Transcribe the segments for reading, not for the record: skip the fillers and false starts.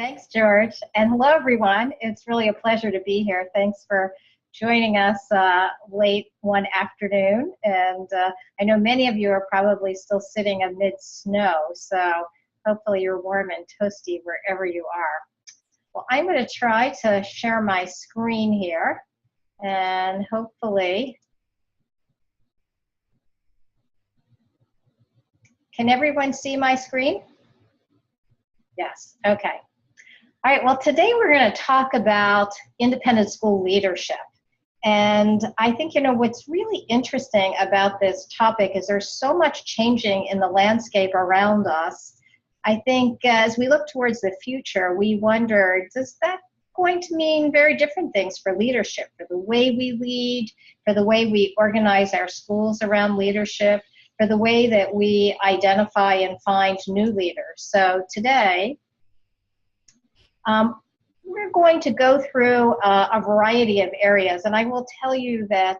Thanks, George. And hello, everyone. It's really a pleasure to be here. Thanks for joining us late one afternoon. And I know many of you are probably still sitting amid snow, so hopefully you're warm and toasty wherever you are. Well, I'm going to try to share my screen here, and hopefully, can everyone see my screen? Yes, okay. All right, well, today we're going to talk about independent school leadership. And I think, what's really interesting about this topic is there's so much changing in the landscape around us. I think as we look towards the future, we wonder, is that going to mean very different things for leadership, for the way we lead, for the way we organize our schools around leadership, for the way that we identify and find new leaders. So today, we're going to go through a variety of areas, and I will tell you that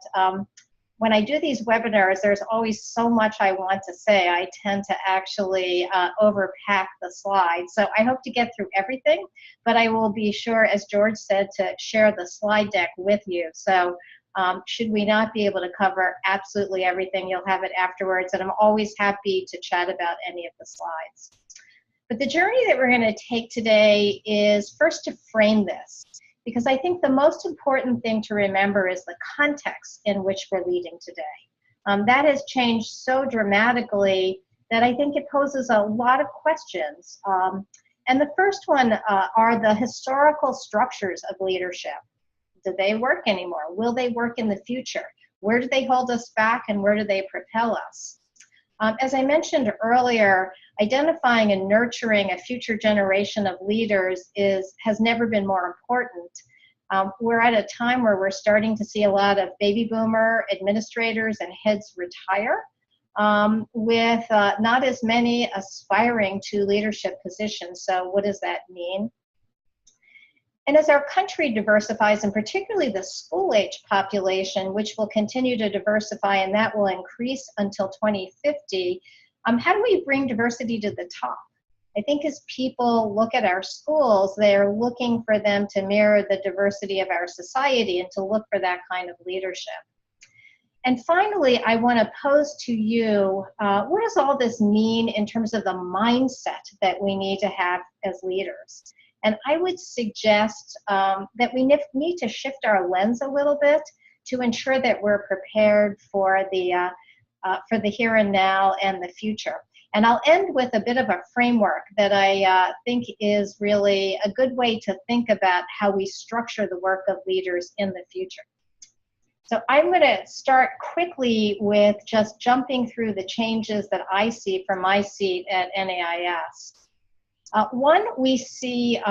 when I do these webinars, there's always so much I want to say. I tend to actually overpack the slides, so I hope to get through everything, but I will be sure, as George said, to share the slide deck with you. So should we not be able to cover absolutely everything, you'll have it afterwards, and I'm always happy to chat about any of the slides. But the journey that we're going to take today is first to frame this, because I think the most important thing to remember is the context in which we're leading today. That has changed so dramatically that I think it poses a lot of questions. And the first one are the historical structures of leadership. Do they work anymore? Will they work in the future? Where do they hold us back and where do they propel us? As I mentioned earlier, identifying and nurturing a future generation of leaders has never been more important. We're at a time where we're starting to see a lot of baby boomer administrators and heads retire, with not as many aspiring to leadership positions. So what does that mean? And as our country diversifies, and particularly the school-age population, which will continue to diversify, and that will increase until 2050, how do we bring diversity to the top? I think as people look at our schools, they're looking for them to mirror the diversity of our society and to look for that kind of leadership. And finally, I want to pose to you, what does all this mean in terms of the mindset that we need to have as leaders? And I would suggest that we need to shift our lens a little bit to ensure that we're prepared for the here and now and the future. And I'll end with a bit of a framework that I think is really a good way to think about how we structure the work of leaders in the future. So I'm going to start quickly with just jumping through the changes that I see from my seat at NAIS. One, we see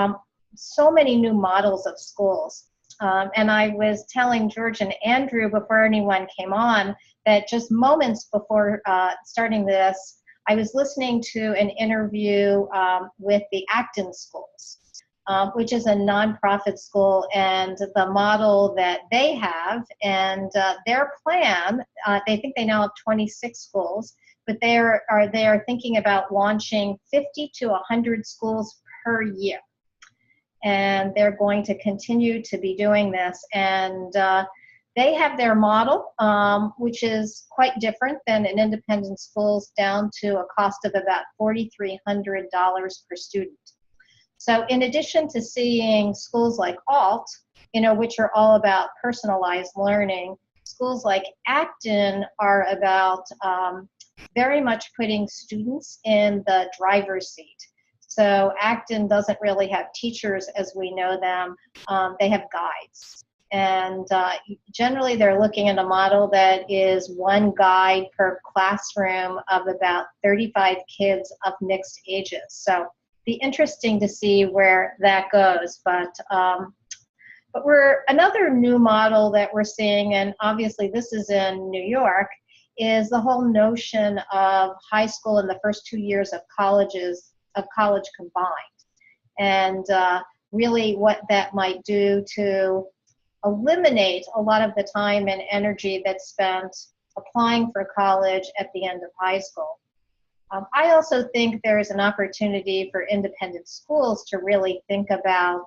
so many new models of schools. And I was telling George and Andrew before anyone came on that just moments before starting this, I was listening to an interview with the Acton schools, which is a nonprofit school, and the model that they have and their plan, they think they now have 26 schools, but they are thinking about launching 50 to 100 schools per year. And they're going to continue to be doing this. And they have their model, which is quite different than an independent school's, down to a cost of about $4,300 per student. So in addition to seeing schools like ALT, which are all about personalized learning, schools like Acton are about very much putting students in the driver's seat. So Acton doesn't really have teachers as we know them. They have guides. And generally they're looking at a model that is one guide per classroom of about 35 kids of mixed ages. So be interesting to see where that goes. But another new model that we're seeing, and obviously this is in New York, is the whole notion of high school and the first 2 years of college combined. And really what that might do to eliminate a lot of the time and energy that's spent applying for college at the end of high school. I also think there is an opportunity for independent schools to really think about,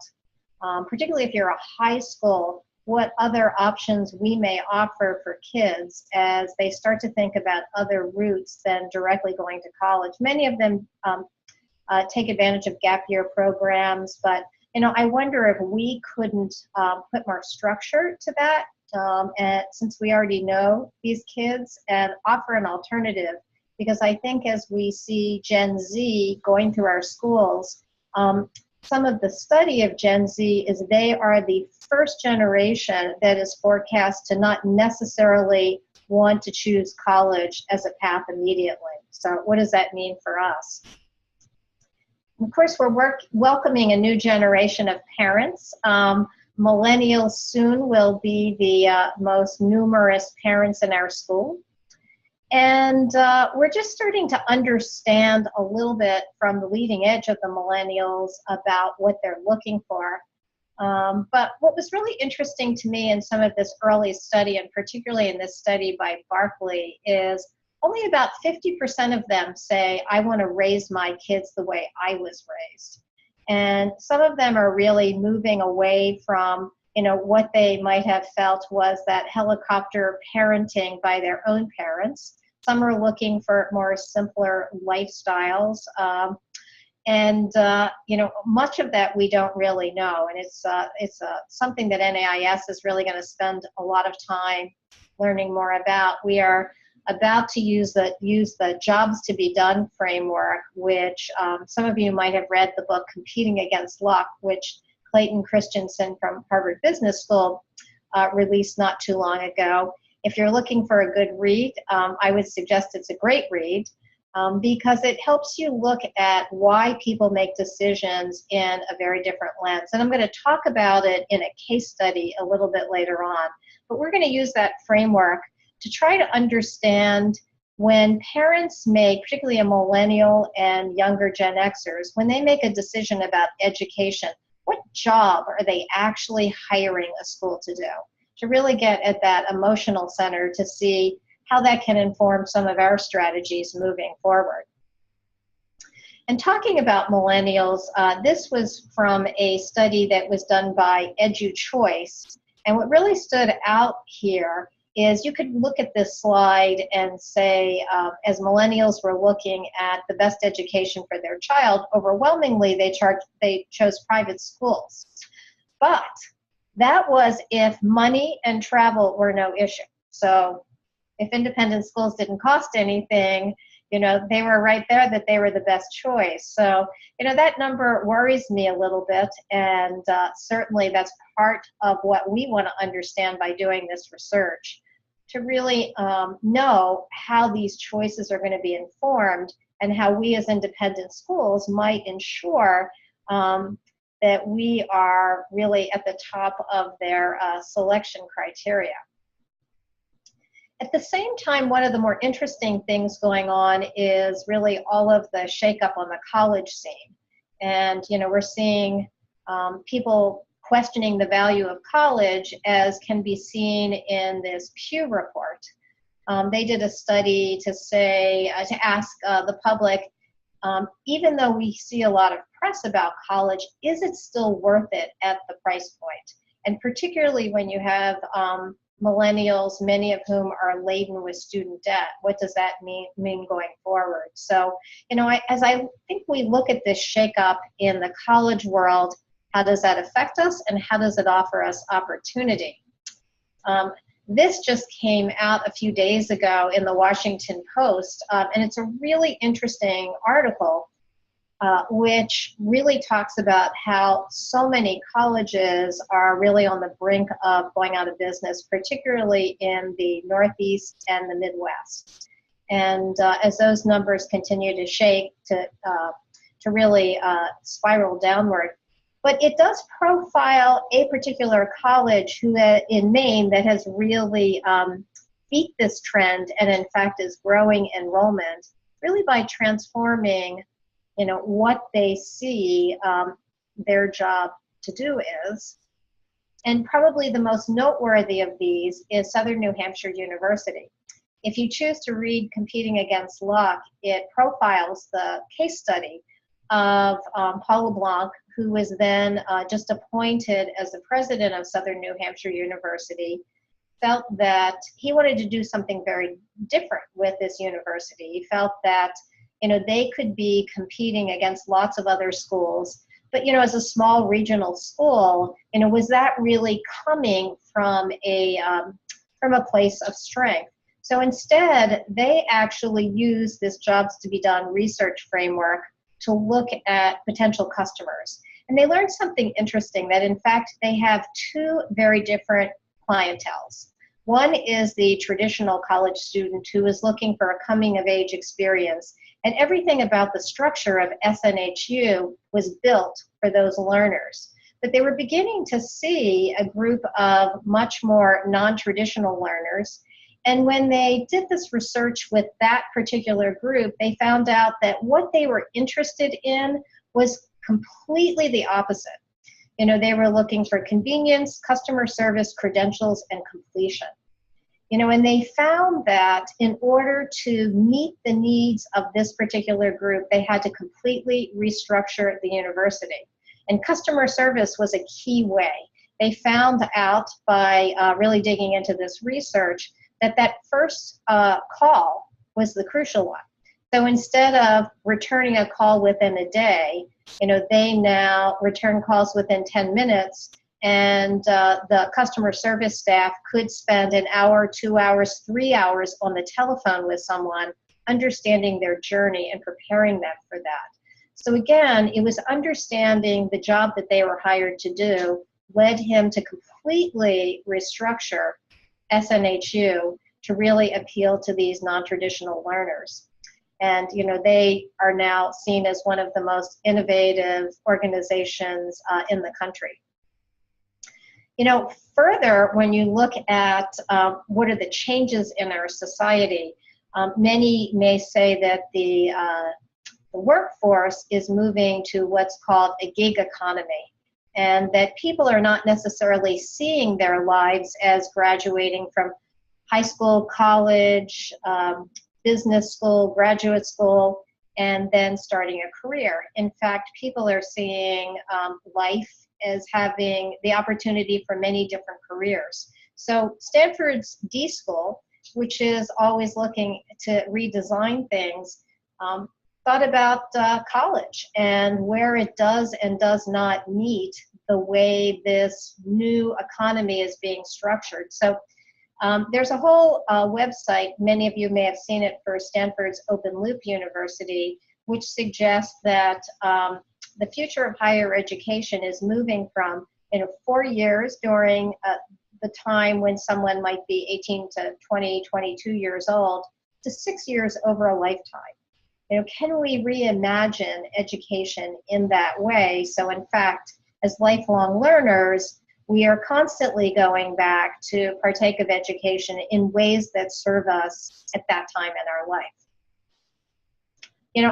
particularly if you're a high school, what other options we may offer for kids as they start to think about other routes than directly going to college. Many of them take advantage of gap year programs, but I wonder if we couldn't put more structure to that, and since we already know these kids, and offer an alternative. Because I think as we see Gen Z going through our schools, some of the study of Gen Z is they are the first generation that is forecast to not necessarily want to choose college as a path immediately. So what does that mean for us? Of course, we're welcoming a new generation of parents. Millennials soon will be the most numerous parents in our school. And we're just starting to understand a little bit from the leading edge of the millennials about what they're looking for. But what was really interesting to me in some of this early study, and particularly in this study by Barkley, is only about 50% of them say, I want to raise my kids the way I was raised. And some of them are really moving away from what they might have felt was that helicopter parenting by their own parents. Some are looking for more simpler lifestyles. Much of that we don't really know. And it's something that NAIS is really going to spend a lot of time learning more about. We are about to use the jobs to be done framework, which some of you might have read the book Competing Against Luck, which Clayton Christensen from Harvard Business School released not too long ago. If you're looking for a good read, I would suggest it's a great read because it helps you look at why people make decisions in a very different lens. And I'm going to talk about it in a case study a little bit later on. But we're going to use that framework to try to understand when parents make, particularly a millennial and younger Gen Xers, when they make a decision about education, what job are they actually hiring a school to do? To really get at that emotional center to see how that can inform some of our strategies moving forward. And talking about millennials, this was from a study that was done by EduChoice. And what really stood out here is you could look at this slide and say, as millennials were looking at the best education for their child, overwhelmingly they chose private schools. But that was if money and travel were no issue. So if independent schools didn't cost anything, they were right there that they were the best choice. So, that number worries me a little bit, and certainly that's part of what we want to understand by doing this research, to really know how these choices are going to be informed and how we as independent schools might ensure that we are really at the top of their selection criteria. At the same time, one of the more interesting things going on is really all of the shakeup on the college scene. And, we're seeing people questioning the value of college, as can be seen in this Pew report. They did a study to ask the public, even though we see a lot of press about college, is it still worth it at the price point? And particularly when you have millennials, many of whom are laden with student debt, what does that mean going forward? So, as I think we look at this shakeup in the college world, how does that affect us, and how does it offer us opportunity? This just came out a few days ago in the Washington Post, and it's a really interesting article which really talks about how so many colleges are really on the brink of going out of business, particularly in the Northeast and the Midwest. And as those numbers continue to shake, to really spiral downward. But it does profile a particular college in Maine that has really beat this trend and in fact is growing enrollment, really by transforming what they see their job to do is. And probably the most noteworthy of these is Southern New Hampshire University. if you choose to read Competing Against Luck, it profiles the case study of Paul LeBlanc, who was then just appointed as the president of Southern New Hampshire University, felt that he wanted to do something very different with this university. He felt that, they could be competing against lots of other schools, but, as a small regional school, was that really coming from a place of strength? So instead, they actually used this jobs to be done research framework to look at potential customers. And they learned something interesting, that in fact, they have two very different clienteles. One is the traditional college student who is looking for a coming-of-age experience, and everything about the structure of SNHU was built for those learners. But they were beginning to see a group of much more non-traditional learners, and when they did this research with that particular group, they found out that what they were interested in was completely the opposite. They were looking for convenience, customer service, credentials, and completion. And they found that in order to meet the needs of this particular group, they had to completely restructure the university. And customer service was a key way. They found out by really digging into this research that first call was the crucial one. So instead of returning a call within a day, they now return calls within 10 minutes, and the customer service staff could spend an hour, 2 hours, 3 hours on the telephone with someone, understanding their journey and preparing them for that. So again, it was understanding the job that they were hired to do led him to completely restructure SNHU to really appeal to these non-traditional learners. And they are now seen as one of the most innovative organizations in the country. Further, when you look at what are the changes in our society, many may say that the workforce is moving to what's called a gig economy, and that people are not necessarily seeing their lives as graduating from high school, college, business school, graduate school, and then starting a career. In fact, people are seeing life as having the opportunity for many different careers. So Stanford's D School, which is always looking to redesign things, thought about college and where it does and does not meet the way this new economy is being structured. So there's a whole website, many of you may have seen it, for Stanford's Open Loop University, which suggests that the future of higher education is moving from 4 years during the time when someone might be 18 to 20, 22 years old, to 6 years over a lifetime. Can we reimagine education in that way? So in fact, as lifelong learners, we are constantly going back to partake of education in ways that serve us at that time in our life.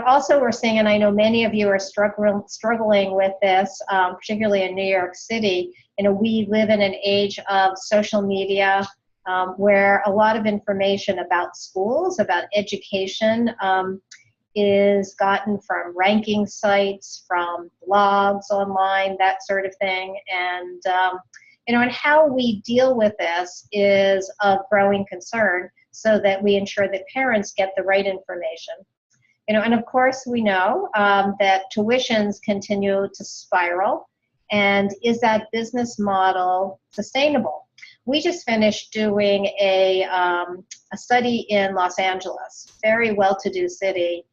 Also we're seeing, and I know many of you are struggling with this, particularly in New York City, we live in an age of social media where a lot of information about schools, about education, is gotten from ranking sites, from blogs online, that sort of thing. And, and how we deal with this is of growing concern, so that we ensure that parents get the right information. And of course we know that tuitions continue to spiral, and is that business model sustainable? We just finished doing a study in Los Angeles, very well-to-do city,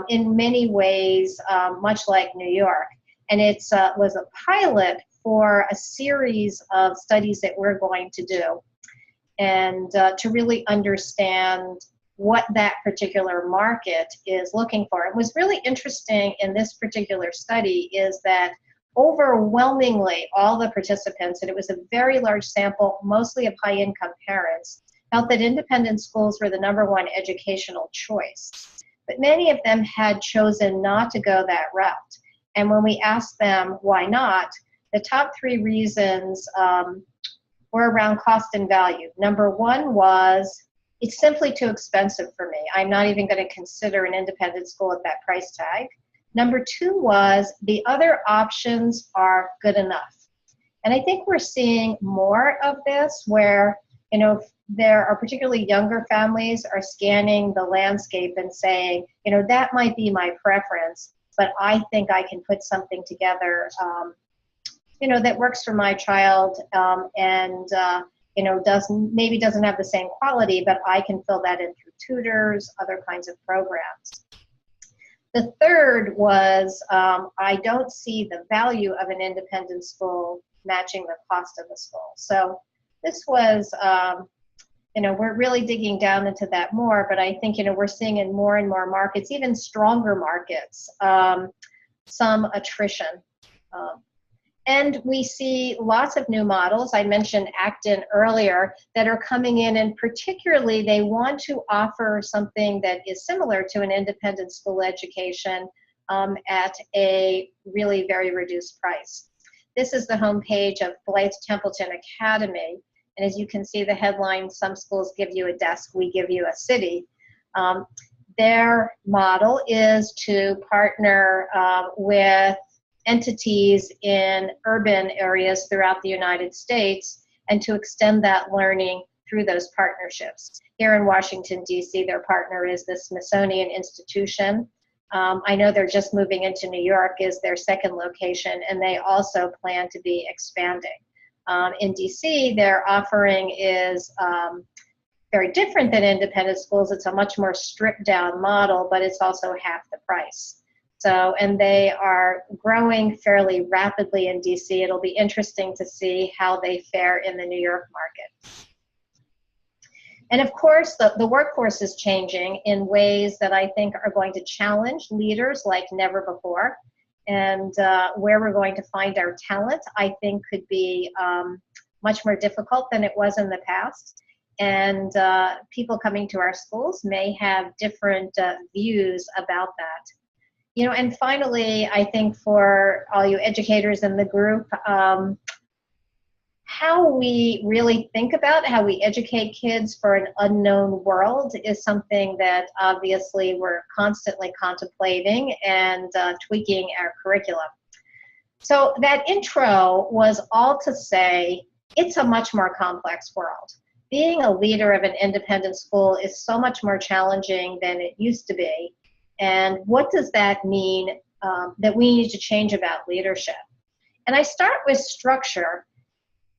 in many ways much like New York. And it was a pilot for a series of studies that we're going to do, and to really understand what that particular market is looking for. It was really interesting in this particular study is that overwhelmingly all the participants, and it was a very large sample, mostly of high-income parents, felt that independent schools were the #1 educational choice. But many of them had chosen not to go that route. And when we asked them why not, the top 3 reasons were around cost and value. #1 was it's simply too expensive for me. I'm not even going to consider an independent school at that price tag. Number two was the other options are good enough. And I think we're seeing more of this where, you know, there are particularly younger families are scanning the landscape and saying, you know, that might be my preference, but I think I can put something together, you know, that works for my child and you know, maybe doesn't have the same quality, but I can fill that in through tutors, other kinds of programs. The third was I don't see the value of an independent school matching the cost of the school. So this was, you know, we're really digging down into that more, but I think, you know, we're seeing in more and more markets, even stronger markets, some attrition. And we see lots of new models. I mentioned Acton earlier that are coming in, and particularly they want to offer something that is similar to an independent school education at a really very reduced price. This is the homepage of Blythe Templeton Academy. And as you can see the headline, some schools give you a desk, we give you a city. Their model is to partner with entities in urban areas throughout the United States and to extend that learning through those partnerships. Here in Washington, D.C., their partner is the Smithsonian Institution. I know they're just moving into New York is their second location, and they also plan to be expanding. In D.C., their offering is very different than independent schools. It's a much more stripped down model, but it's also half the price. So, and they are growing fairly rapidly in DC. It'll be interesting to see how they fare in the New York market. And of course, the workforce is changing in ways that I think are going to challenge leaders like never before. And where we're going to find our talent, I think, could be much more difficult than it was in the past. And people coming to our schools may have different views about that. You know, and finally, I think for all you educators in the group, how we really think about how we educate kids for an unknown world is something that obviously we're constantly contemplating and tweaking our curriculum. So that intro was all to say it's a much more complex world. Being a leader of an independent school is so much more challenging than it used to be. And what does that mean that we need to change about leadership? And I start with structure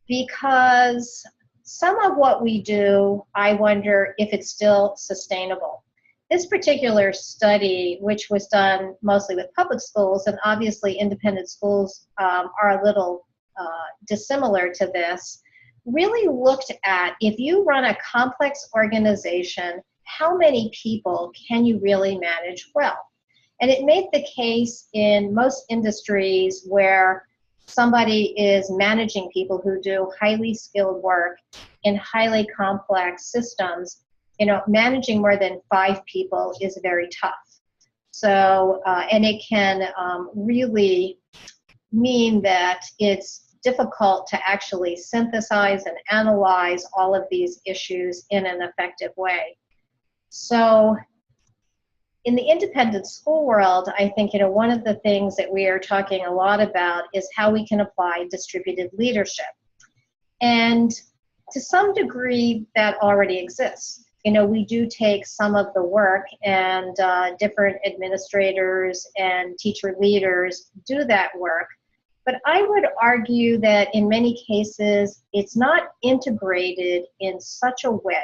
because some of what we do, I wonder if it's still sustainable. This particular study, which was done mostly with public schools, and obviously independent schools are a little dissimilar to this, really looked at if you run a complex organization, how many people can you really manage well? And it made the case in most industries where somebody is managing people who do highly skilled work in highly complex systems, you know, managing more than 5 people is very tough. So, and it can really mean that it's difficult to actually synthesize and analyze all of these issues in an effective way. So in the independent school world, I think, you know, one of the things that we are talking a lot about is how we can apply distributed leadership. And to some degree, that already exists. You know, we do take some of the work, and different administrators and teacher leaders do that work. But I would argue that in many cases, it's not integrated in such a way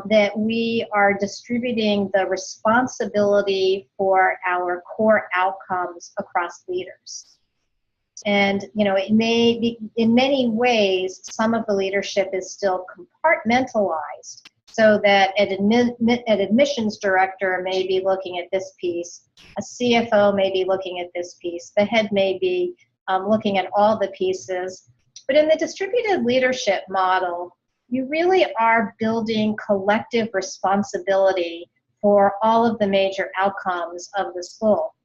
that we are distributing the responsibility for our core outcomes across leaders. And, you know, it may be, in many ways, some of the leadership is still compartmentalized, so that an admissions director may be looking at this piece, a CFO may be looking at this piece, the head may be looking at all the pieces. But in the distributed leadership model, you really are building collective responsibility for all of the major outcomes of the school.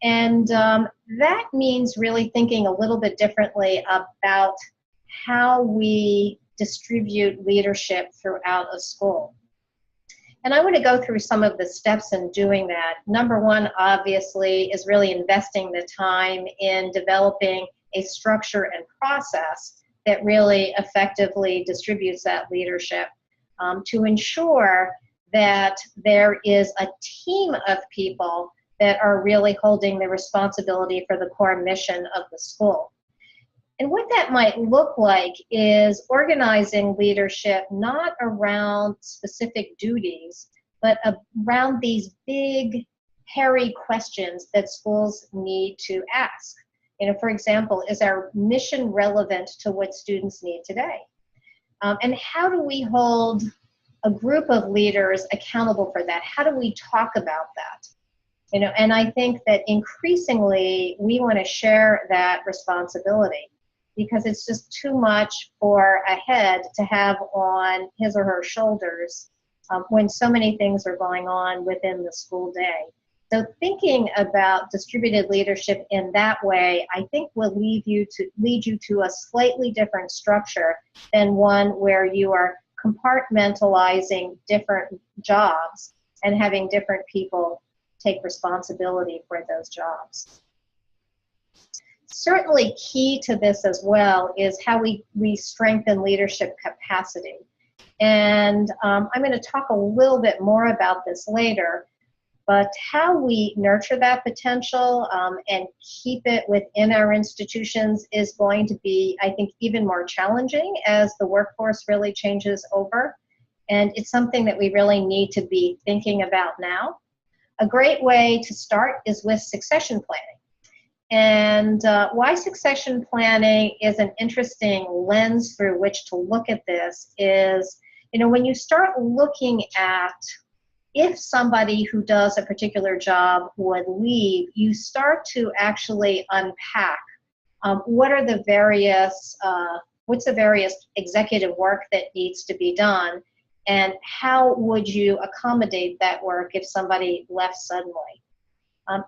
And that means really thinking a little bit differently about how we distribute leadership throughout a school. And I want to go through some of the steps in doing that. Number one, obviously, is really investing the time in developing a structure and process that really effectively distributes that leadership, to ensure that there is a team of people that are really holding the responsibility for the core mission of the school. And what that might look like is organizing leadership not around specific duties, but around these big, hairy questions that schools need to ask. You know, for example, is our mission relevant to what students need today? And how do we hold a group of leaders accountable for that? How do we talk about that? You know, and I think that increasingly we want to share that responsibility, because it's just too much for a head to have on his or her shoulders when so many things are going on within the school day. So thinking about distributed leadership in that way, I think will lead you to a slightly different structure than one where you are compartmentalizing different jobs and having different people take responsibility for those jobs. Certainly key to this as well is how we strengthen leadership capacity. And I'm going to talk a little bit more about this later, but how we nurture that potential and keep it within our institutions is going to be, I think, even more challenging as the workforce really changes over. And it's something that we really need to be thinking about now. A great way to start is with succession planning. And why succession planning is an interesting lens through which to look at this is, you know, when you start looking at if somebody who does a particular job would leave, you start to actually unpack what's the various executive work that needs to be done, and how would you accommodate that work if somebody left suddenly.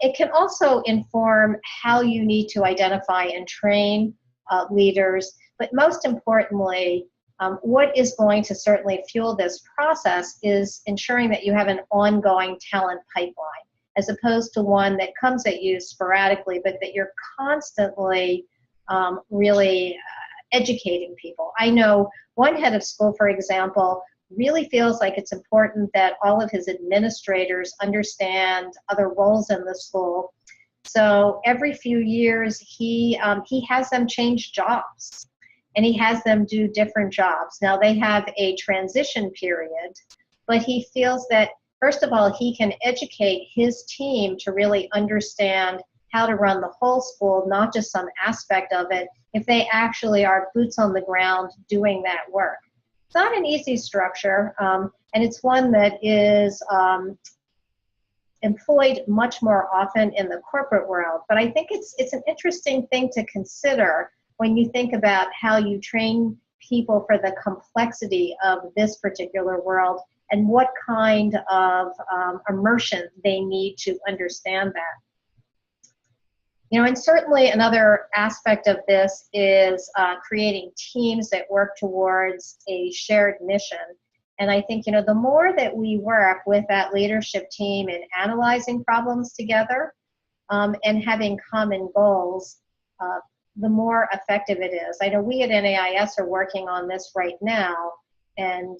It can also inform how you need to identify and train leaders, but most importantly, what is going to certainly fuel this process is ensuring that you have an ongoing talent pipeline, as opposed to one that comes at you sporadically, but that you're constantly really educating people. I know one head of school, for example, really feels like it's important that all of his administrators understand other roles in the school. So every few years, he has them change jobs, and he has them do different jobs. Now, they have a transition period, but he feels that, first of all, he can educate his team to really understand how to run the whole school, not just some aspect of it, if they actually are boots on the ground doing that work. It's not an easy structure, and it's one that is employed much more often in the corporate world. But I think it's an interesting thing to consider when you think about how you train people for the complexity of this particular world and what kind of immersion they need to understand that. You know, and certainly another aspect of this is creating teams that work towards a shared mission. And I think, you know, the more that we work with that leadership team in analyzing problems together and having common goals, the more effective it is. I know we at NAIS are working on this right now, and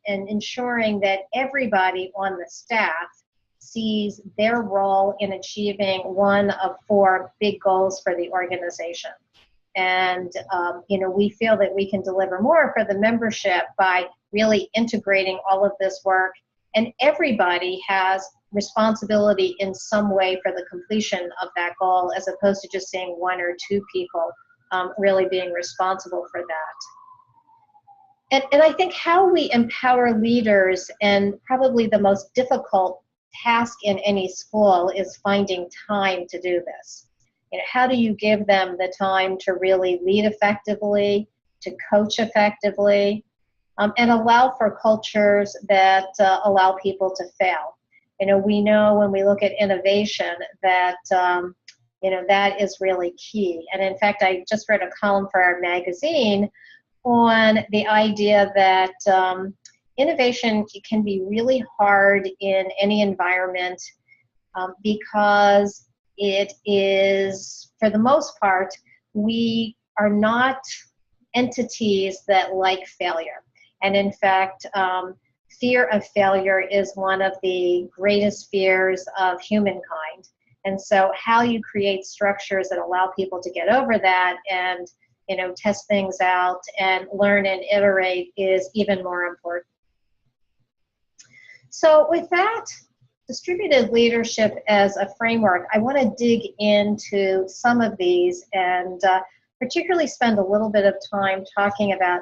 ensuring that everybody on the staff sees their role in achieving one of 4 big goals for the organization. And you know, we feel that we can deliver more for the membership by really integrating all of this work, and everybody has responsibility in some way for the completion of that goal, as opposed to just seeing 1 or 2 people really being responsible for that. And I think how we empower leaders, and probably the most difficult task in any school, is finding time to do this. You know, how do you give them the time to really lead effectively, to coach effectively, and allow for cultures that allow people to fail? You know, we know when we look at innovation that, you know, that is really key. And in fact, I just read a column for our magazine on the idea that, innovation can be really hard in any environment because it is, for the most part, we are not entities that like failure. And in fact, fear of failure is one of the greatest fears of humankind. And so how you create structures that allow people to get over that and, you know, test things out and learn and iterate is even more important. So with that, distributed leadership as a framework, I want to dig into some of these and particularly spend a little bit of time talking about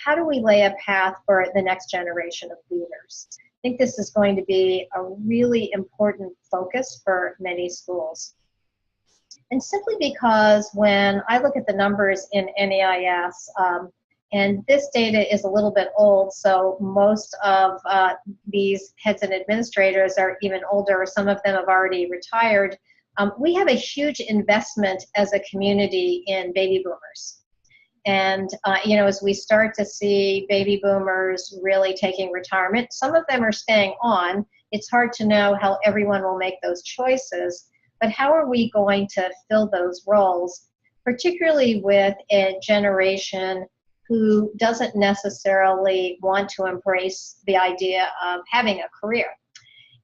how do we lay a path for the next generation of leaders. I think this is going to be a really important focus for many schools. And simply because when I look at the numbers in NEIS, and this data is a little bit old, so most of these heads and administrators are even older, or some of them have already retired. We have a huge investment as a community in baby boomers. And, you know, as we start to see baby boomers really taking retirement, some of them are staying on. It's hard to know how everyone will make those choices, but how are we going to fill those roles, particularly with a generation who doesn't necessarily want to embrace the idea of having a career?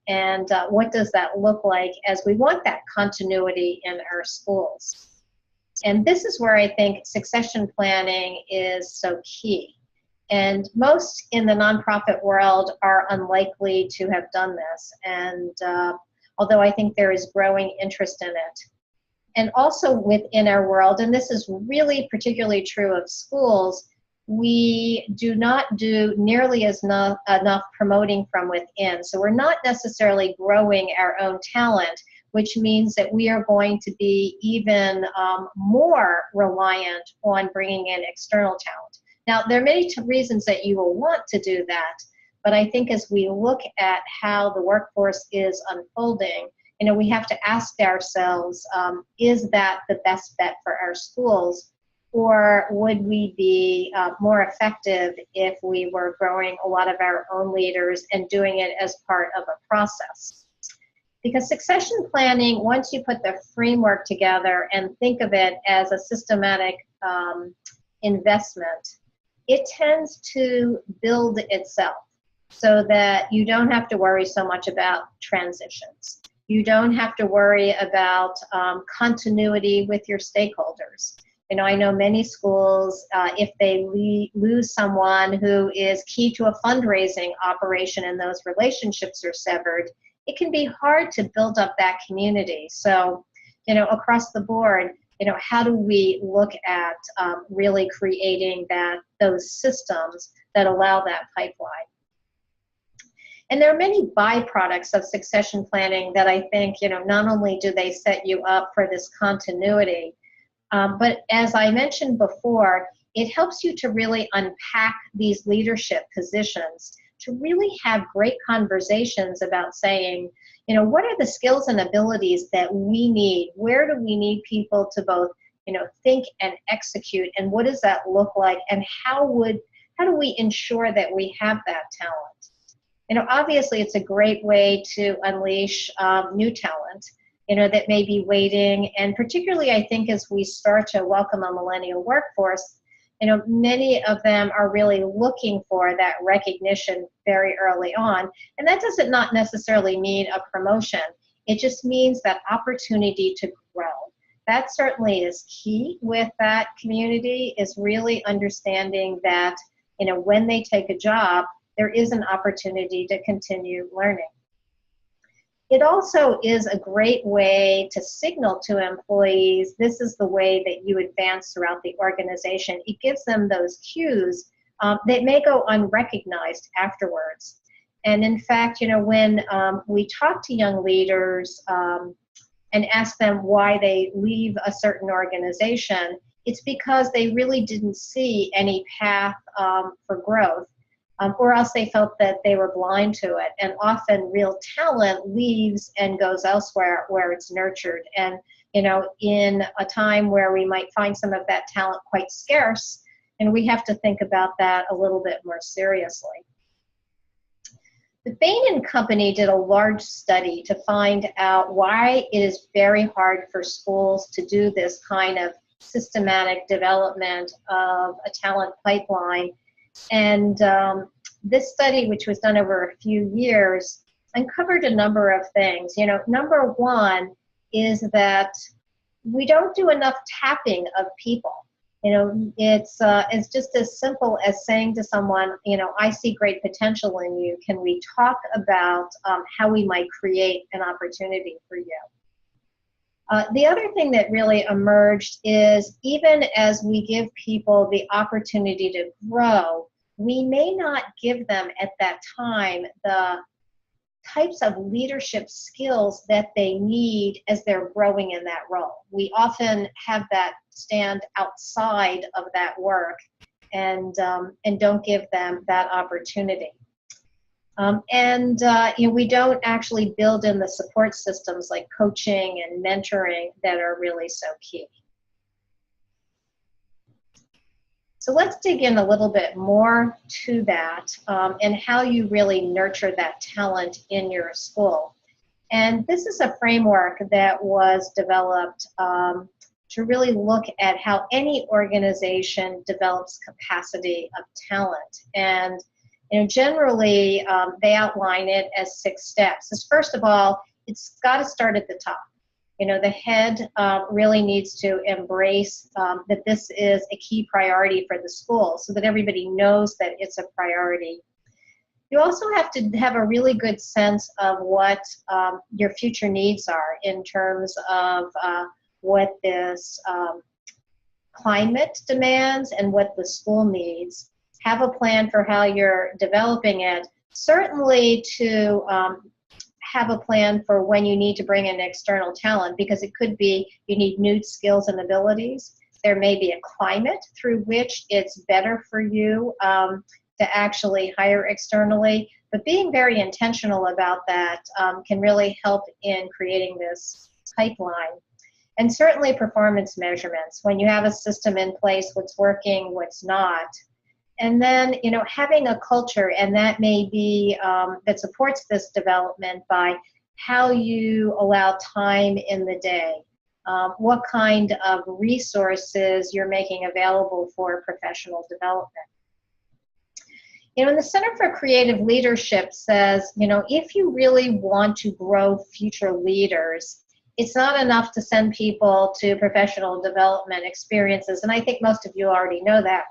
And what does that look like as we want that continuity in our schools? And this is where I think succession planning is so key. And most in the nonprofit world are unlikely to have done this. And although I think there is growing interest in it. And also within our world, and this is really particularly true of schools, we do not do nearly as enough promoting from within. So we're not necessarily growing our own talent, which means that we are going to be even more reliant on bringing in external talent. Now, there are many reasons that you will want to do that, but I think as we look at how the workforce is unfolding, you know, we have to ask ourselves, is that the best bet for our schools? Or would we be more effective if we were growing a lot of our own leaders and doing it as part of a process? Because succession planning, once you put the framework together and think of it as a systematic investment, it tends to build itself so that you don't have to worry so much about transitions. You don't have to worry about continuity with your stakeholders. You know, I know many schools, if they lose someone who is key to a fundraising operation and those relationships are severed, it can be hard to build up that community. So, you know, across the board, you know, how do we look at really creating those systems that allow that pipeline? And there are many byproducts of succession planning that I think, you know, not only do they set you up for this continuity, but as I mentioned before, it helps you to really unpack these leadership positions, to really have great conversations about saying, you know, what are the skills and abilities that we need? Where do we need people to both, you know, think and execute? And what does that look like? And how do we ensure that we have that talent? You know, obviously it's a great way to unleash new talent, you know, that may be waiting. And particularly, I think, as we start to welcome a millennial workforce, you know, many of them are really looking for that recognition very early on. And that doesn't not necessarily mean a promotion. It just means that opportunity to grow. That certainly is key with that community, is really understanding that, you know, when they take a job, there is an opportunity to continue learning. It also is a great way to signal to employees, this is the way that you advance throughout the organization. It gives them those cues that may go unrecognized afterwards. And in fact, you know, when we talk to young leaders and ask them why they leave a certain organization, it's because they really didn't see any path for growth. Or else they felt that they were blind to it. And often real talent leaves and goes elsewhere where it's nurtured. And, you know, in a time where we might find some of that talent quite scarce, and we have to think about that a little bit more seriously. The Bain & Company did a large study to find out why it is very hard for schools to do this kind of systematic development of a talent pipeline. And this study, which was done over a few years, uncovered a number of things. You know, number one is that we don't do enough tapping of people. You know, it's just as simple as saying to someone, you know, I see great potential in you. Can we talk about how we might create an opportunity for you? The other thing that really emerged is even as we give people the opportunity to grow, we may not give them at that time the types of leadership skills that they need as they're growing in that role. We often have that stand outside of that work and don't give them that opportunity. You know, we don't actually build in the support systems like coaching and mentoring that are really so key. So let's dig in a little bit more to that and how you really nurture that talent in your school. And this is a framework that was developed to really look at how any organization develops capacity of talent. And you know, generally, they outline it as 6 steps. Is first of all, it's got to start at the top. You know, the head really needs to embrace that this is a key priority for the school so that everybody knows that it's a priority. You also have to have a really good sense of what your future needs are in terms of what this climate demands and what the school needs. Have a plan for how you're developing it. Certainly to have a plan for when you need to bring in external talent, because it could be you need new skills and abilities. There may be a climate through which it's better for you to actually hire externally, but being very intentional about that can really help in creating this pipeline. And certainly performance measurements. When you have a system in place, what's working, what's not. And then, you know, having a culture, and that may be, that supports this development by how you allow time in the day, what kind of resources you're making available for professional development. You know, and the Center for Creative Leadership says, you know, if you really want to grow future leaders, it's not enough to send people to professional development experiences, and I think most of you already know that.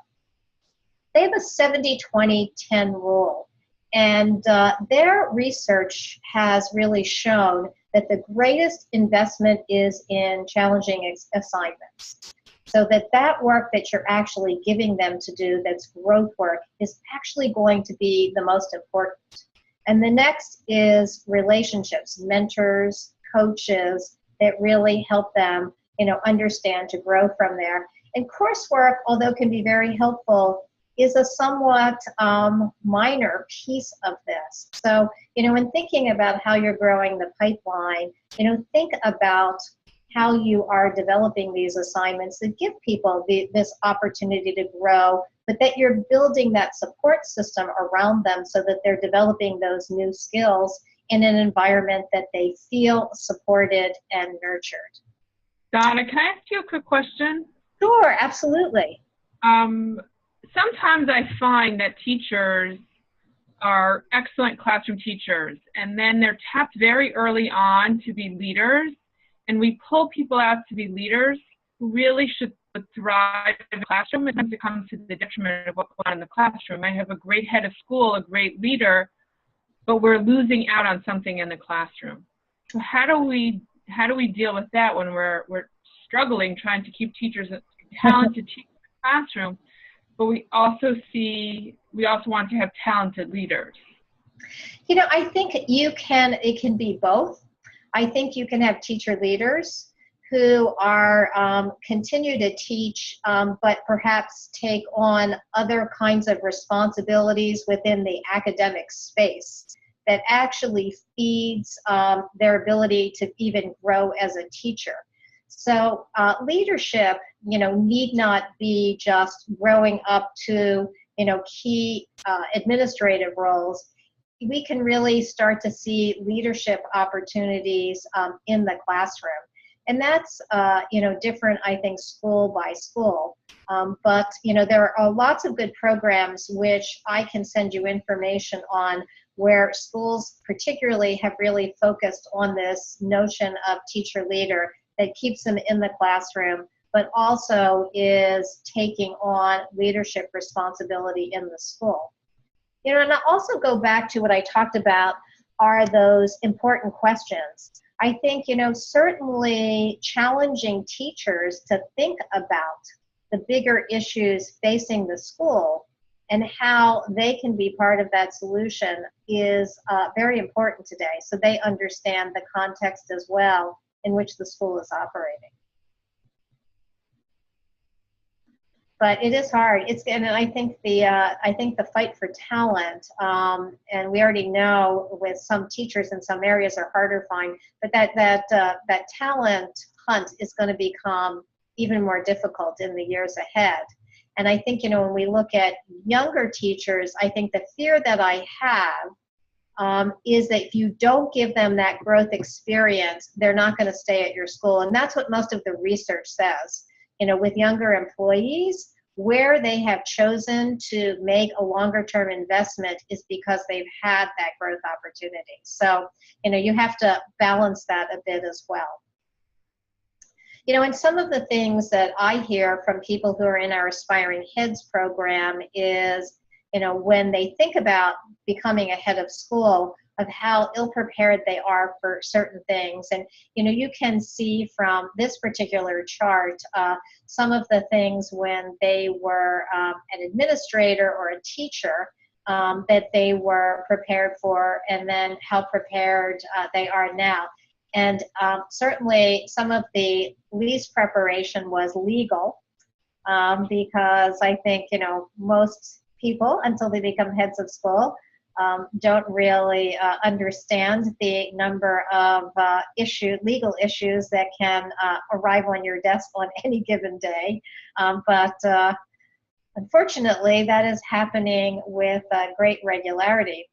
They have a 70-20-10 rule, and their research has really shown that the greatest investment is in challenging assignments. So that work that you're actually giving them to do, that's growth work, is actually going to be the most important. And the next is relationships, mentors, coaches that really help them, you know, understand to grow from there. And coursework, although can be very helpful, is a somewhat minor piece of this. So, you know, in thinking about how you're growing the pipeline, you know, think about how you are developing these assignments that give people this opportunity to grow, but that you're building that support system around them so that they're developing those new skills in an environment that they feel supported and nurtured. Donna, can I ask you a quick question? Sure, absolutely. Sometimes I find that teachers are excellent classroom teachers, and then they're tapped very early on to be leaders, and we pull people out to be leaders who really should thrive in the classroom, and sometimes it comes to the detriment of what's going on in the classroom. I have a great head of school, a great leader, but we're losing out on something in the classroom. So how do we deal with that when we're struggling trying to keep teachers, talented teachers in the classroom, but we also want to have talented leaders? You know, I think it can be both. I think you can have teacher leaders who are continue to teach, but perhaps take on other kinds of responsibilities within the academic space that actually feeds their ability to even grow as a teacher. So leadership, you know, need not be just growing up to, you know, key administrative roles. we can really start to see leadership opportunities in the classroom. And that's, different, I think, school by school. But, there are lots of good programs which I can send you information on where schools particularly have really focused on this notion of teacher leader that keeps them in the classroom, but also is taking on leadership responsibility in the school. And I also go back to what I talked about are those important questions. I think, certainly challenging teachers to think about the bigger issues facing the school and how they can be part of that solution is very important today, so they understand the context as well in which the school is operating. But it is hard. And I think the fight for talent, and we already know with some teachers in some areas are harder to find, but that talent hunt is going to become even more difficult in the years ahead. And I think, when we look at younger teachers, I think the fear that I have is that if you don't give them that growth experience, they're not going to stay at your school. And that's what most of the research says. With younger employees, where they have chosen to make a longer term investment is because they've had that growth opportunity. So, you have to balance that a bit as well. And some of the things that I hear from people who are in our Aspiring Heads program is, when they think about becoming a head of school, of how ill-prepared they are for certain things. And, you can see from this particular chart some of the things when they were an administrator or a teacher that they were prepared for, and then how prepared they are now. And certainly some of the least preparation was legal, because I think, most people, until they become heads of school, don't really understand the number of legal issues that can arrive on your desk on any given day. But unfortunately, that is happening with great regularity.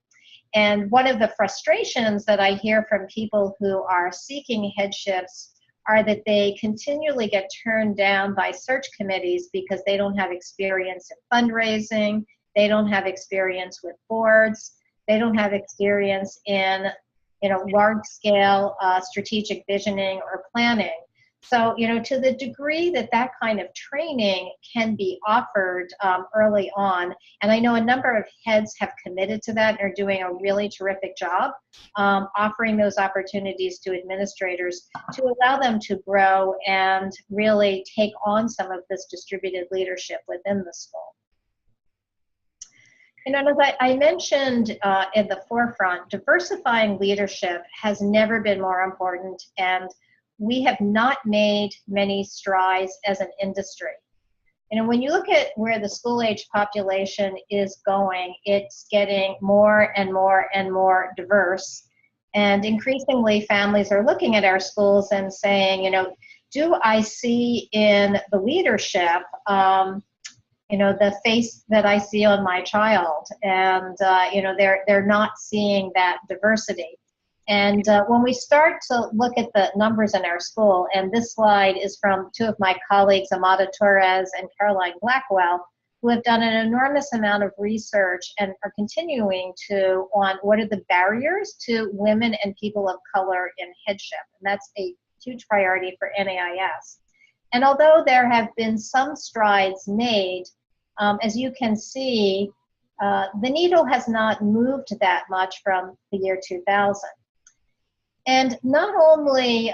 And one of the frustrations that I hear from people who are seeking headships are that they continually get turned down by search committees because they don't have experience in fundraising, they don't have experience with boards, they don't have experience in large-scale strategic visioning or planning. So, to the degree that that kind of training can be offered early on, and I know a number of heads have committed to that and are doing a really terrific job offering those opportunities to administrators to allow them to grow and really take on some of this distributed leadership within the school. As I mentioned in the forefront, diversifying leadership has never been more important, and we have not made many strides as an industry. When you look at where the school-age population is going, it's getting more and more and more diverse. And increasingly, families are looking at our schools and saying, do I see in the leadership, the face that I see on my child? And, they're not seeing that diversity. And when we start to look at the numbers in our school, and this slide is from two of my colleagues, Amada Torres and Caroline Blackwell, who have done an enormous amount of research and are continuing to on what are the barriers to women and people of color in headship. And that's a huge priority for NAIS. And although there have been some strides made, as you can see, the needle has not moved that much from the year 2000. And not only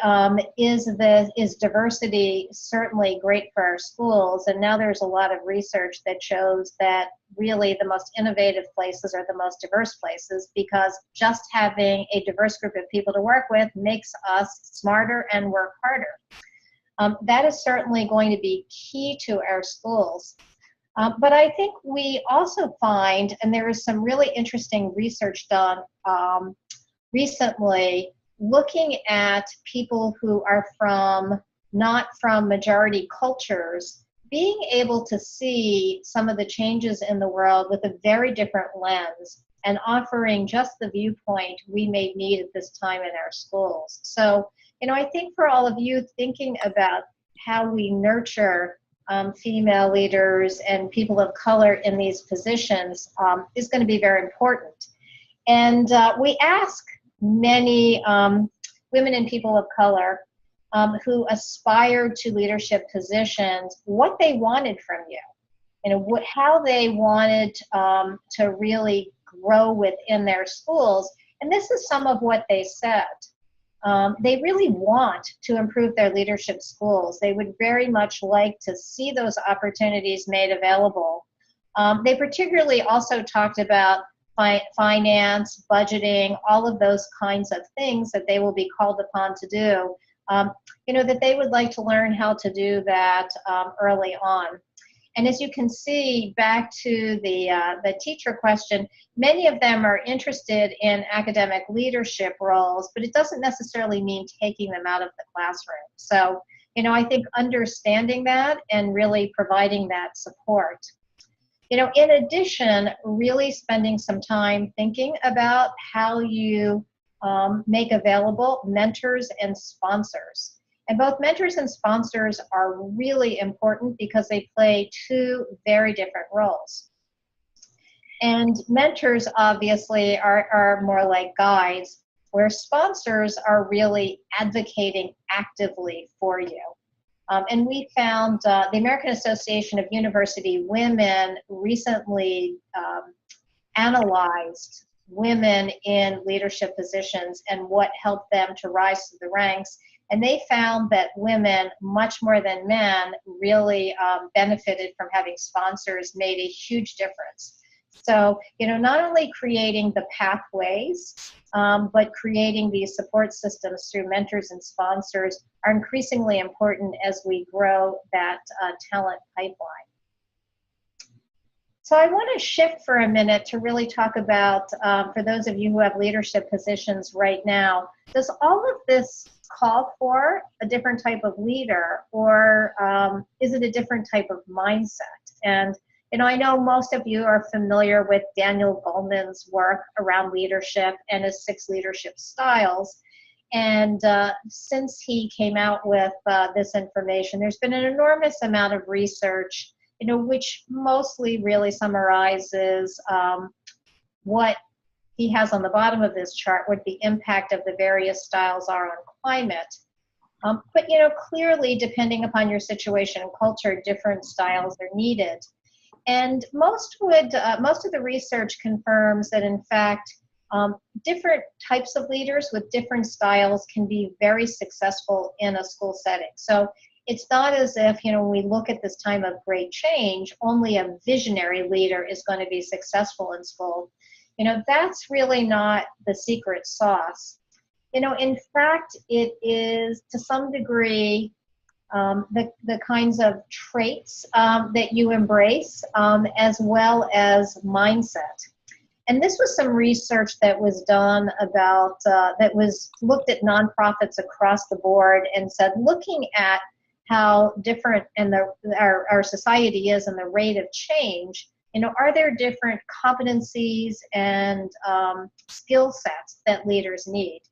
is diversity certainly great for our schools, and now there's a lot of research that shows that really the most innovative places are the most diverse places, because just having a diverse group of people to work with makes us smarter and work harder. That is certainly going to be key to our schools. But I think we also find, and there is some really interesting research done recently, looking at people who are not from majority cultures, being able to see some of the changes in the world with a very different lens. and offering just the viewpoint we may need at this time in our schools. So, I think for all of you thinking about how we nurture female leaders and people of color in these positions is going to be very important. And we ask many women and people of color who aspired to leadership positions what they wanted from you, how they wanted to really grow within their schools. And this is some of what they said. They really want to improve their leadership schools. They would very much like to see those opportunities made available. They particularly also talked about finance, budgeting, all of those kinds of things that they will be called upon to do. That they would like to learn how to do that early on. And as you can see, back to the teacher question, many of them are interested in academic leadership roles, but it doesn't necessarily mean taking them out of the classroom. So, I think understanding that and really providing that support. In addition, really spending some time thinking about how you make available mentors and sponsors. And both mentors and sponsors are really important because they play two very different roles. And mentors obviously are more like guides, where sponsors are really advocating actively for you. And we found the American Association of University Women recently analyzed women in leadership positions and what helped them to rise to the ranks. And they found that women, much more than men, really benefited from having sponsors, made a huge difference. So, not only creating the pathways, but creating these support systems through mentors and sponsors are increasingly important as we grow that talent pipeline. So I want to shift for a minute to really talk about, for those of you who have leadership positions right now, does all of this call for a different type of leader, or is it a different type of mindset? And I know most of you are familiar with Daniel Goleman's work around leadership and his 6 leadership styles. And since he came out with this information, there's been an enormous amount of research, which mostly really summarizes what he has on the bottom of this chart, what the impact of the various styles are on climate. But clearly, depending upon your situation and culture, different styles are needed. And most of the research confirms that, in fact, different types of leaders with different styles can be very successful in a school setting. So it's not as if, when we look at this time of great change, only a visionary leader is going to be successful in school. That's really not the secret sauce. In fact, it is to some degree the kinds of traits that you embrace, as well as mindset. And this was some research that was done about, that was looked at nonprofits across the board and said, looking at how different our society is and the rate of change, are there different competencies and skill sets that leaders need?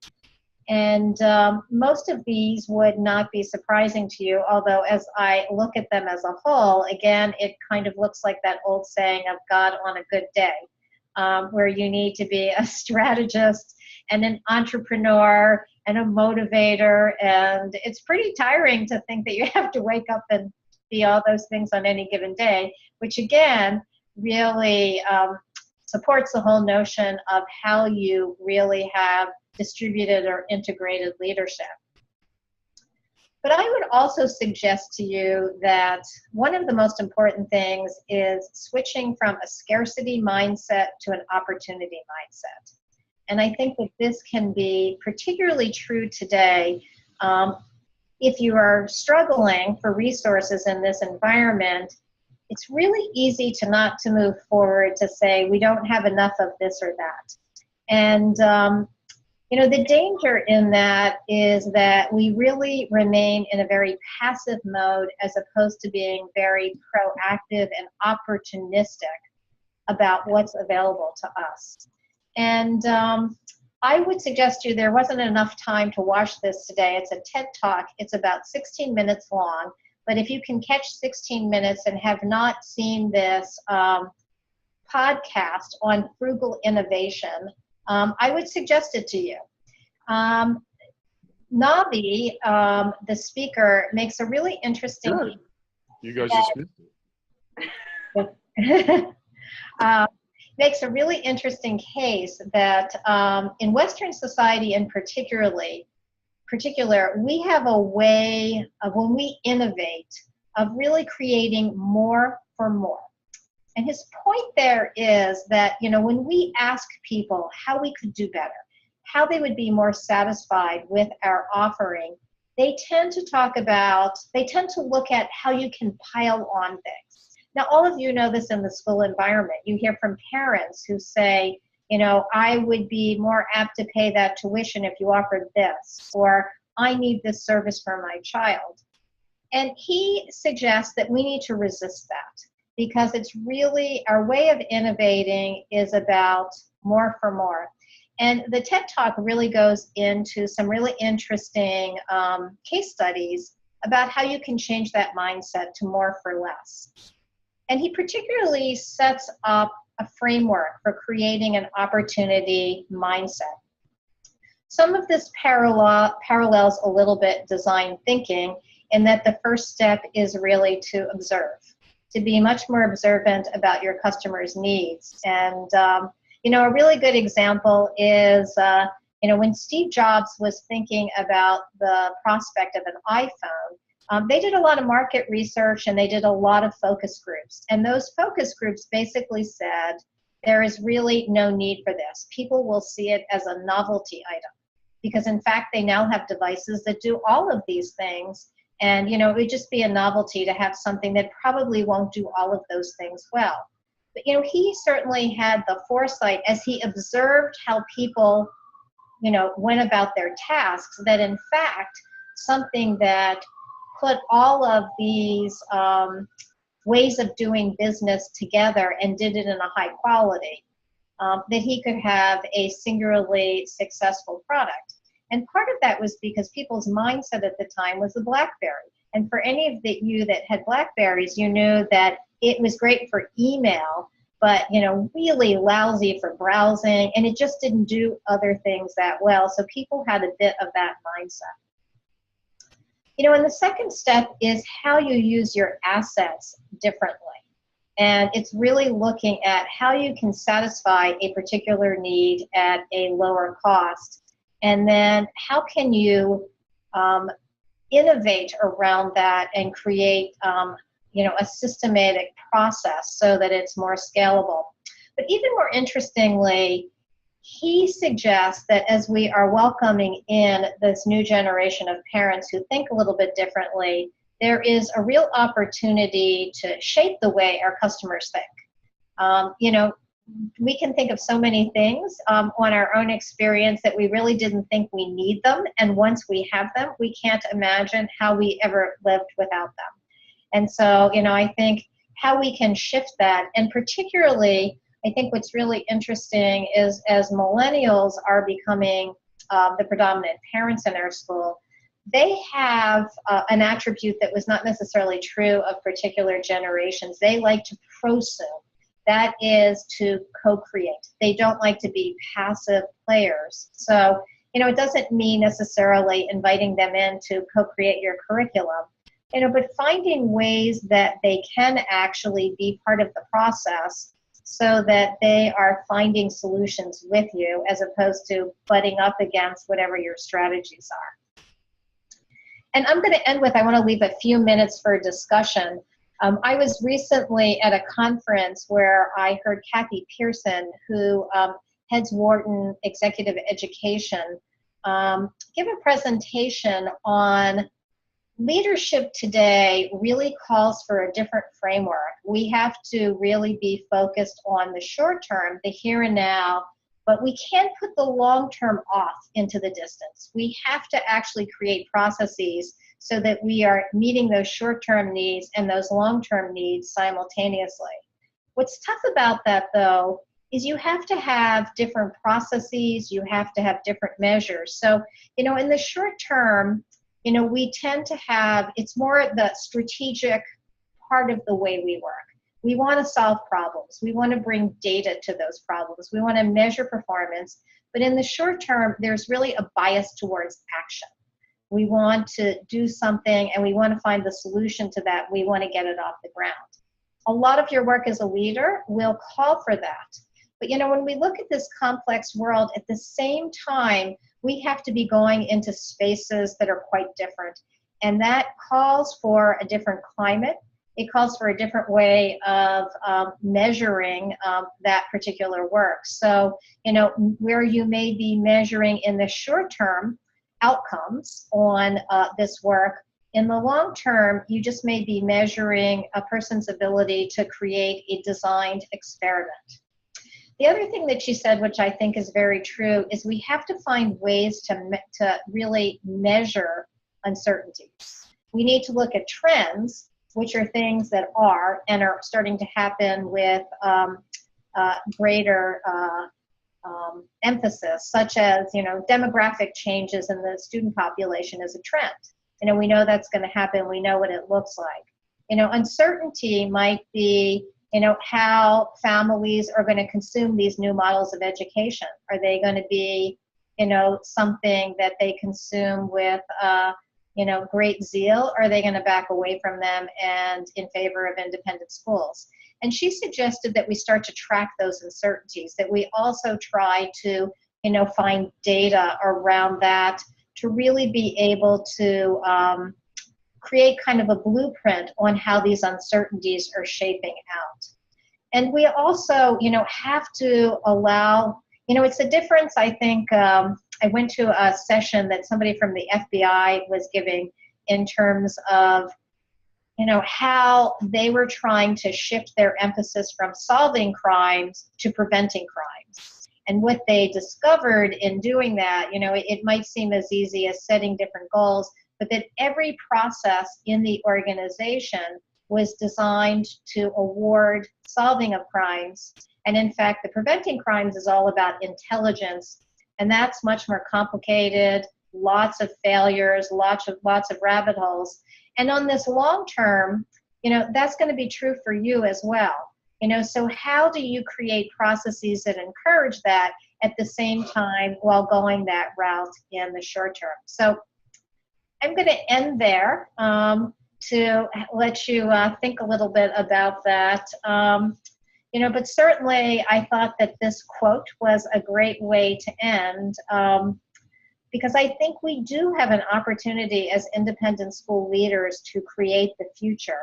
And most of these would not be surprising to you, although as I look at them as a whole, again, it kind of looks like that old saying of God on a good day, where you need to be a strategist and an entrepreneur and a motivator. And it's pretty tiring to think that you have to wake up and be all those things on any given day, which again, really supports the whole notion of how you really have distributed or integrated leadership. But I would also suggest to you that one of the most important things is switching from a scarcity mindset to an opportunity mindset. And I think that this can be particularly true today if you are struggling for resources in this environment. It's really easy to not to move forward to say we don't have enough of this or that. And the danger in that is that we really remain in a very passive mode as opposed to being very proactive and opportunistic about what's available to us. And I would suggest to you, there wasn't enough time to watch this today. It's a TED Talk. It's about 16 minutes long. But if you can catch 16 minutes and have not seen this podcast on frugal innovation, I would suggest it to you. Navi, the speaker, makes a really interesting... Good. You guys just missed it. Makes a really interesting case that in Western society in particular, we have a way of, when we innovate, of really creating more for more. And his point there is that, you know, when we ask people how we could do better, how they would be more satisfied with our offering, they tend to look at how you can pile on things. Now, all of you know this in the school environment. You hear from parents who say, you know, I would be more apt to pay that tuition if you offered this, or I need this service for my child. And he suggests that we need to resist that, because it's really, our way of innovating is about more for more. And the TED Talk really goes into some really interesting case studies about how you can change that mindset to more for less. And he particularly sets up a framework for creating an opportunity mindset. Some of this parallels a little bit design thinking, in that the first step is really to observe, to be much more observant about your customers' needs. And you know, a really good example is, you know, when Steve Jobs was thinking about the prospect of an iPhone, they did a lot of market research and they did a lot of focus groups. And those focus groups basically said, there is really no need for this. People will see it as a novelty item, because in fact, they now have devices that do all of these things. And, you know, it would just be a novelty to have something that probably won't do all of those things well. But, you know, he certainly had the foresight as he observed how people, you know, went about their tasks, that in fact, something that put all of these ways of doing business together and did it in a high quality, that he could have a singularly successful product. And part of that was because people's mindset at the time was the BlackBerry. And for any of you that had BlackBerries, you knew that it was great for email, but, you know, really lousy for browsing, and it just didn't do other things that well. So people had a bit of that mindset. You know, and the second step is how you use your assets differently. And it's really looking at how you can satisfy a particular need at a lower cost. And then how can you innovate around that and create, you know, a systematic process so that it's more scalable. But even more interestingly, he suggests that as we are welcoming in this new generation of parents who think a little bit differently, there is a real opportunity to shape the way our customers think. You know, we can think of so many things on our own experience that we really didn't think we need them. And once we have them, we can't imagine how we ever lived without them. And so, you know, I think how we can shift that, and particularly, I think what's really interesting is as millennials are becoming the predominant parents in our school, they have an attribute that was not necessarily true of particular generations. They like to prosume. That is to co-create. They don't like to be passive players. So, you know, it doesn't mean necessarily inviting them in to co-create your curriculum, you know, but finding ways that they can actually be part of the process so that they are finding solutions with you as opposed to butting up against whatever your strategies are. And I'm going to end with, I want to leave a few minutes for discussion. I was recently at a conference where I heard Kathy Pearson, who heads Wharton Executive Education, give a presentation on leadership today really calls for a different framework. We have to really be focused on the short term, the here and now, but we can't put the long term off into the distance. We have to actually create processes so that we are meeting those short-term needs and those long-term needs simultaneously. What's tough about that, though, is you have to have different processes, you have to have different measures. So, you know, in the short term, you know, we tend to have, it's more the strategic part of the way we work. We want to solve problems. We want to bring data to those problems. We want to measure performance. But in the short term, there's really a bias towards action. We want to do something and we want to find the solution to that. We want to get it off the ground. A lot of your work as a leader will call for that. But you know, when we look at this complex world, at the same time, we have to be going into spaces that are quite different. And that calls for a different climate. It calls for a different way of measuring that particular work. So, you know, where you may be measuring in the short term outcomes on this work, in the long term, you just may be measuring a person's ability to create a designed experiment. The other thing that she said, which I think is very true, is we have to find ways to really measure uncertainties. We need to look at trends, which are things that are and are starting to happen with greater emphasis, such as, you know, demographic changes in the student population is a trend. You know, we know that's going to happen. We know what it looks like. You know, uncertainty might be, you know, how families are going to consume these new models of education. Are they going to be, you know, something that they consume with, you know, great zeal, or are they going to back away from them and in favor of independent schools? And she suggested that we start to track those uncertainties, that we also try to, you know, find data around that to really be able to create kind of a blueprint on how these uncertainties are shaping out. And we also, you know, have to allow, you know, it's a difference, I think, I went to a session that somebody from the FBI was giving in terms of, you know, how they were trying to shift their emphasis from solving crimes to preventing crimes. And what they discovered in doing that, you know, it might seem as easy as setting different goals, but that every process in the organization was designed to award solving of crimes. And in fact, the preventing crimes is all about intelligence, and that's much more complicated, lots of failures, lots of rabbit holes. And on this long term, you know, that's going to be true for you as well. You know, so how do you create processes that encourage that at the same time while going that route in the short term? So I'm going to end there to let you think a little bit about that. You know, but certainly I thought that this quote was a great way to end because I think we do have an opportunity as independent school leaders to create the future.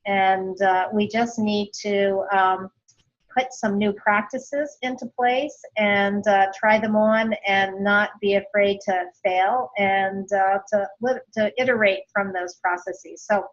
And we just need to put some new practices into place and try them on and not be afraid to fail and to iterate from those processes. So